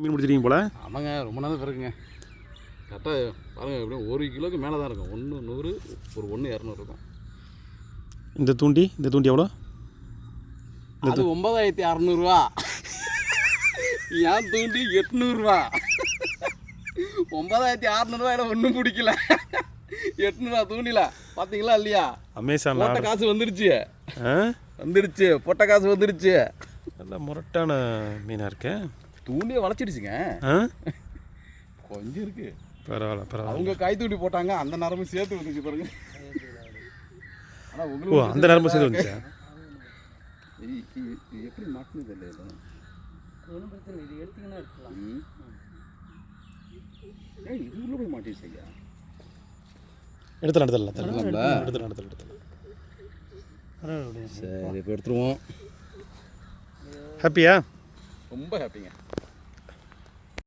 மீன் முடிச்சிருக்கீங்க போல. ஆமாங்க, ரொம்ப நாள் இருக்குங்க. கரெக்டாக பாருங்கள், எப்படியும் 1 கிலோக்கு மேலே தான் இருக்கும். 1 100 ஒரு 1 200 இருக்கும். இந்த தூண்டி எவ்வளோ? அது 9600 ஏன் தூண்டி 800 9600 ஒன்றும் பிடிக்கல. 800 தூண்டில பார்த்தீங்களா இல்லையா? அமேசான் போட்ட காசு வந்துடுச்சு போட்ட காசு வந்துடுச்சு. நல்லா முரட்டான மீனாக இருக்கு. தூண்டியை வளைச்சிடுச்சுங்க. கொஞ்சம் இருக்கு. பரவாயில்ல. அவங்க கை தூண்டி போட்டாங்க, அந்த நேரமும் சேர்த்து வந்துச்சு பாருங்க. ஆனால் உங்களுக்கு அந்த நேரமும் சேர்த்து வந்துச்சா? எப்படி மாட்டினது இல்லை, ஒன்றும் பிரச்சனை இல்லை. இது எடுத்தீங்கன்னா எடுத்துக்கலாம். இது உள்ள போய் மாட்டிடுச்சு ஐயா. எடுத்துடலாம். சரி, இப்போ எடுத்துருவோம். ஹாப்பியா? ரொம்ப ஹாப்பிங்க.